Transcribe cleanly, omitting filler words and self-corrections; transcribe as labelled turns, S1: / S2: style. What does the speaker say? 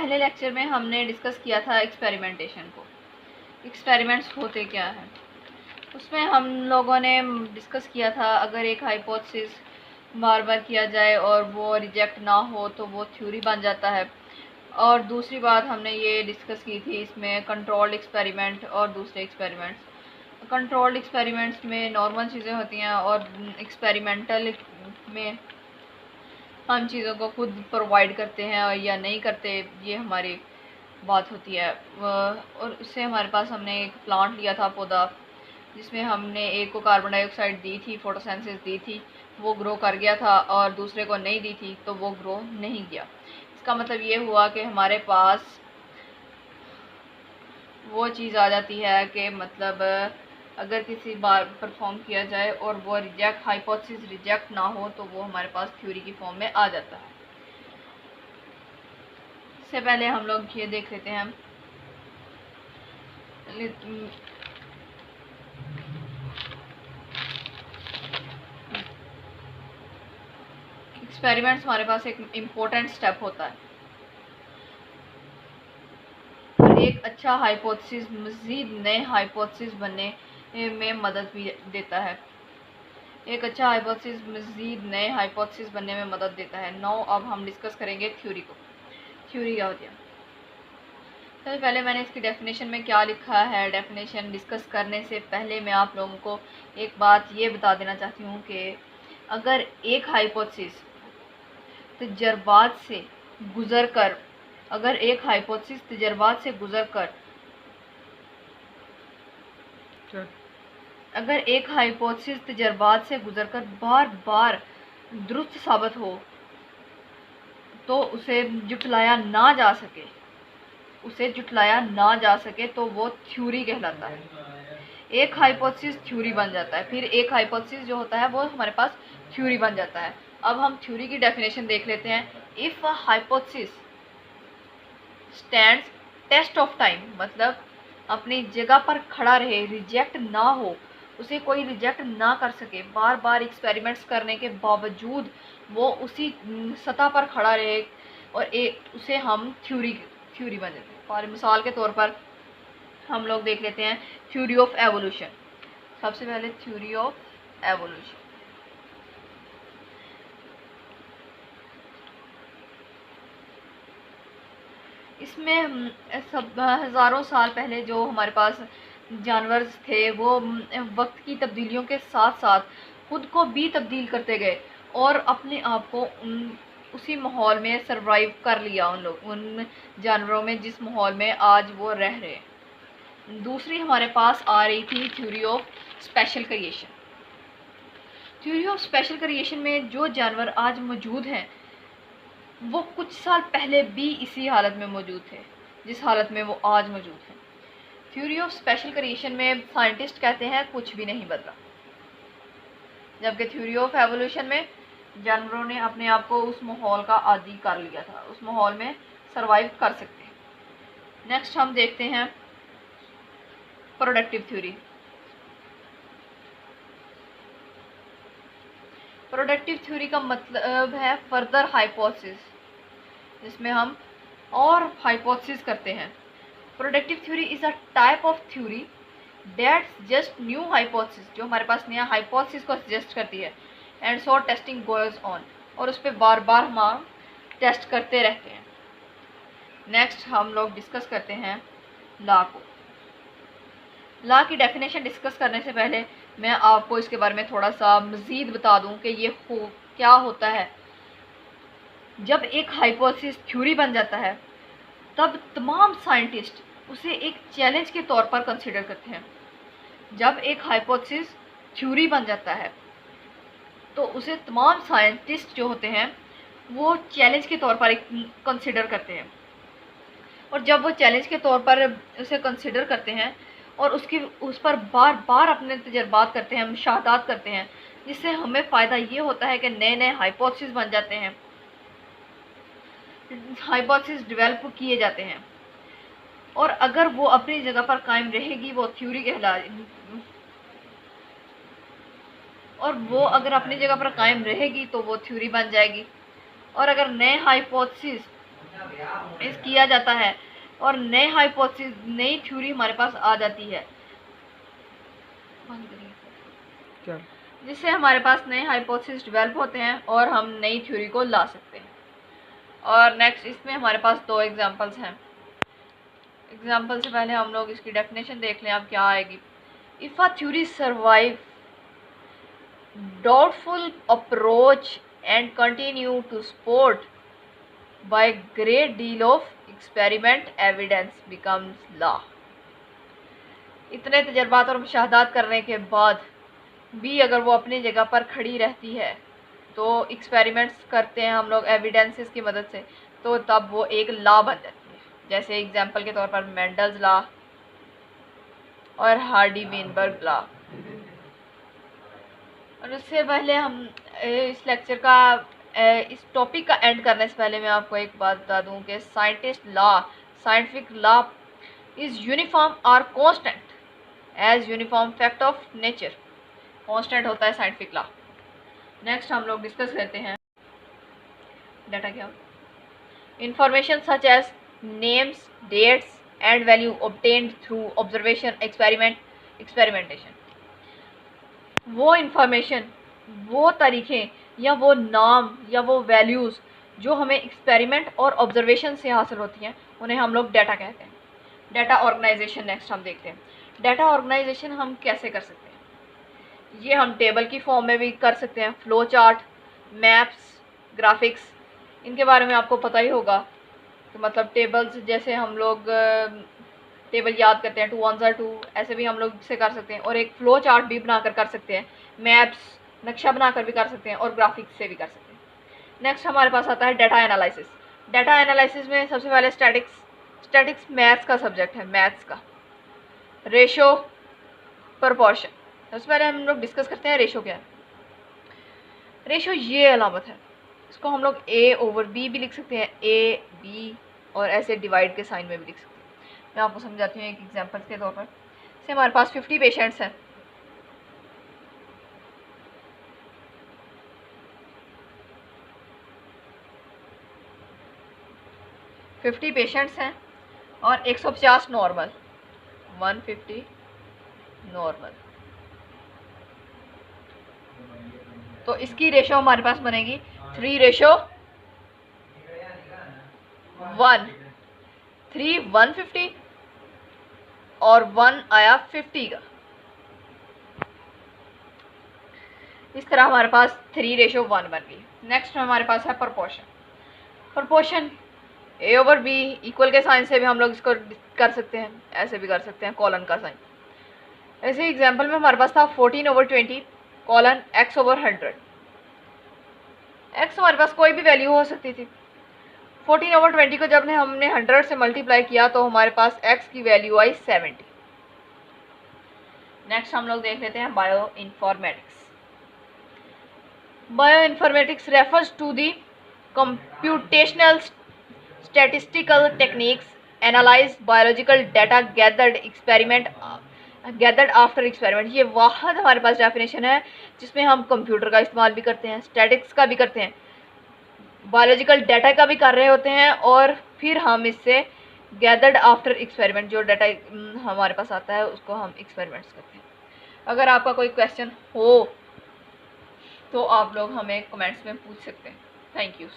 S1: पहले लेक्चर में हमने डिस्कस किया था एक्सपेरिमेंटेशन को। एक्सपेरिमेंट्स होते क्या हैं, उसमें हम लोगों ने डिस्कस किया था अगर एक हाइपोथेसिस बार बार किया जाए और वो रिजेक्ट ना हो तो वो थ्योरी बन जाता है। और दूसरी बात हमने ये डिस्कस की थी इसमें कंट्रोल्ड एक्सपेरिमेंट और दूसरे एक्सपेरिमेंट्स। कंट्रोल्ड एक्सपेरिमेंट्स में नॉर्मल चीज़ें होती हैं और एक्सपेरिमेंटल में हम चीज़ों को खुद प्रोवाइड करते हैं या नहीं करते, ये हमारी बात होती है। और उससे हमारे पास हमने एक प्लांट लिया था पौधा, जिसमें हमने एक को कार्बन डाइऑक्साइड दी थी, फोटोसिंथेसिस दी थी, वो ग्रो कर गया था, और दूसरे को नहीं दी थी तो वो ग्रो नहीं किया। इसका मतलब ये हुआ कि हमारे पास वो चीज़ आ जाती है कि मतलब अगर किसी बार परफॉर्म किया जाए और वो हाइपोथेसिस रिजेक्ट ना हो तो वो हमारे पास थ्योरी की फॉर्म में आ जाता है। इससे पहले हम लोग ये देख लेते हैं एक्सपेरिमेंट्स हमारे पास एक इम्पोर्टेंट स्टेप होता है और एक अच्छा हाइपोथेसिस मज़ीद नए हाइपोथेसिस बनने में मदद भी देता है। एक अच्छा हाइपोथेसिस मज़ीद नए हाइपोथेसिस बनने में मदद देता है। नाउ अब हम डिस्कस करेंगे थ्योरी को। थ्योरी क्या होती है? सबसे पहले मैंने इसकी डेफिनेशन में क्या लिखा है, डेफिनेशन डिस्कस करने से पहले मैं आप लोगों को एक बात ये बता देना चाहती हूँ कि अगर एक हाइपोथेसिस तजर्बात से गुज़र कर बार बार दुरुस्त साबित हो तो उसे जुटलाया ना जा सके तो वो थ्योरी कहलाता है। एक हाइपोथेसिस थ्योरी बन जाता है, फिर एक हाइपोथेसिस जो होता है वो हमारे पास थ्योरी बन जाता है। अब हम थ्योरी की डेफिनेशन देख लेते हैं। If a hypothesis stands test of time, मतलब अपनी जगह पर खड़ा रहे, रिजेक्ट ना हो, उसे कोई रिजेक्ट ना कर सके, बार बार एक्सपेरिमेंट्स करने के बावजूद वो उसी सतह पर खड़ा रहे और उसे हम थ्योरी बन जाते हैं। और मिसाल के तौर पर हम लोग देख लेते हैं थ्योरी ऑफ एवोल्यूशन। सबसे पहले थ्योरी ऑफ एवोल्यूशन, इसमें सब हज़ारों साल पहले जो हमारे पास जानवर थे वो वक्त की तब्दीलियों के साथ साथ खुद को भी तब्दील करते गए और अपने आप को उसी माहौल में सरवाइव कर लिया उन जानवरों में जिस माहौल में आज वो रह रहे हैं। दूसरी हमारे पास आ रही थी theory of special creation. Theory of special creation में जो जानवर आज मौजूद हैं वो कुछ साल पहले भी इसी हालत में मौजूद थे जिस हालत में वो आज मौजूद हैं। थ्योरी ऑफ स्पेशल क्रिएशन में साइंटिस्ट कहते हैं कुछ भी नहीं बदला, जबकि थ्योरी ऑफ एवोल्यूशन में जानवरों ने अपने आप को उस माहौल का आदी कर लिया था, उस माहौल में सरवाइव कर सकते हैं। नेक्स्ट हम देखते हैं प्रोडक्टिव थ्योरी। प्रोडक्टिव थ्योरी का मतलब है फर्दर हाइपोथेसिस, जिसमें हम और हाइपोथेसिस करते हैं। Productive theory is a type of theory that's just new hypothesis, जो हमारे पास नया हाइपोथेसिस को सजेस्ट करती है, and so testing goes on, और उस पर बार बार हम टेस्ट करते रहते हैं। नेक्स्ट हम लोग डिस्कस करते हैं लॉ को। लॉ की डेफिनेशन डिस्कस करने से पहले मैं आपको इसके बारे में थोड़ा सा मज़ीद बता दूं कि ये क्या होता है। जब एक हाइपोथेसिस थ्योरी बन जाता है तब तमाम साइंटिस्ट उसे एक चैलेंज के तौर पर कंसिडर करते हैं। जब एक हाइपोथेसिस थ्योरी बन जाता है तो उसे तमाम साइंटिस्ट जो होते हैं वो चैलेंज के तौर पर कंसिडर करते हैं, और जब वो चैलेंज के तौर पर उसे कंसिडर करते हैं और उस पर बार बार अपने तजर्बात करते हैं, मुशाहदात करते हैं, जिससे हमें फ़ायदा ये होता है कि नए नए हाइपोथेसिस बन जाते हैं, हाइपोथेसिस डेवलप किए जाते हैं, और अगर वो अपनी जगह पर कायम रहेगी वो थ्योरी अगर अपनी जगह पर कायम रहेगी तो वो थ्योरी बन जाएगी। और अगर नए हाइपोथेसिस किया जाता है और नए हाइपोथेसिस, नई थ्योरी हमारे पास आ जाती है, जिससे हमारे पास नए हाइपोथेसिस डेवलप होते हैं और हम नई थ्योरी को ला सकते हैं। और नेक्स्ट इसमें हमारे पास 2 एग्जांपल्स हैं। एग्जांपल से पहले हम लोग इसकी डेफिनेशन देख लें, अब क्या आएगी। If a theory survive doubtful approach and continue to support by great deal of experiment evidence becomes law। इतने तजर्बात और मुशाहदात करने के बाद भी अगर वो अपनी जगह पर खड़ी रहती है, तो एक्सपेरिमेंट्स करते हैं हम लोग एविडेंसेस की मदद से, तो तब वो एक लॉ बन जाती है। जैसे एग्जांपल के तौर पर मेंडल्स लॉ और हार्डी-वेनबर्ग लॉ। और उससे पहले हम इस लेक्चर का इस टॉपिक का एंड करने से पहले मैं आपको एक बात बता दूं कि साइंटिफिक लॉ इज़ यूनिफॉर्म और constant as uniform fact of nature. Constant होता है साइंटिफिक लॉ। नेक्स्ट हम लोग डिस्कस करते हैं डाटा क्या। Information such as names, dates and value obtained through observation, experimentation. वो इंफॉर्मेशन, वो तरीक़े या वो नाम या वो वैल्यूज़ जो हमें एक्सपेरिमेंट और ऑब्जर्वेशन से हासिल होती हैं, उन्हें हम लोग डाटा कहते हैं। डाटा ऑर्गेनाइजेशन नेक्स्ट हम देखते हैं। डाटा ऑर्गेनाइजेशन हम कैसे कर सकते हैं? ये हम टेबल की फॉर्म में भी कर सकते हैं। फ्लो चार्ट, मैप्स, ग्राफिक्स, इनके बारे में आपको पता ही होगा। तो मतलब टेबल्स जैसे हम लोग टेबल याद करते हैं 2 1 2, ऐसे भी हम लोग इससे कर सकते हैं। और एक फ़्लो चार्ट भी बनाकर कर सकते हैं, मैप्स, नक्शा बनाकर भी कर सकते हैं और ग्राफिक्स से भी कर सकते हैं। नेक्स्ट हमारे पास आता है डाटा एनालिसिस। डाटा एनालिसिस में सबसे पहले स्टैटिक्स मैथ्स का सब्जेक्ट है, मैथ्स का। रेशो, प्रपोर्शन, सबसे पहले हम लोग डिस्कस करते हैं रेशो क्या है। रेशो ये अलामत है, इसको हम लोग A/B भी लिख सकते हैं, A/B, और ऐसे डिवाइड के साइन में भी लिख सकते हैं। मैं आपको समझाती हूँ एक एग्जांपल के तौर पर। से हमारे पास 50 पेशेंट्स हैं। और 150 नॉर्मल, 150 नॉर्मल। तो इसकी रेशो हमारे पास बनेगी 3:1। 3 150 और 1 आया 50 का। इस तरह हमारे पास 3:1 बन गई। नेक्स्ट हमारे पास है प्रपोर्शन। A/B इक्वल के साइन से भी हम लोग इसको कर सकते हैं, ऐसे भी कर सकते हैं, कॉलन का साइन। ऐसे एग्जांपल में हमारे पास था 14/20 कॉलन x/100। x हमारे पास कोई भी वैल्यू हो सकती थी। 14/20 को जब हमने 100 से मल्टीप्लाई किया तो हमारे पास x की वैल्यू आई 70। नेक्स्ट हम लोग देख लेते हैं bio informatics refers to the computational statistical techniques analyze biological data gathered after experiment। ये वाहद हमारे पास डेफिनेशन है जिसमें हम कंप्यूटर का इस्तेमाल भी करते हैं, स्टैटिक्स का भी करते हैं, बायोलॉजिकल डाटा का भी कर रहे होते हैं, और फिर हम इससे गैदर्ड आफ्टर एक्सपेरिमेंट जो डाटा हमारे पास आता है उसको हम एक्सपेरिमेंट्स करते हैं। अगर आपका कोई क्वेश्चन हो तो आप लोग हमें कमेंट्स में पूछ सकते हैं। Thank you.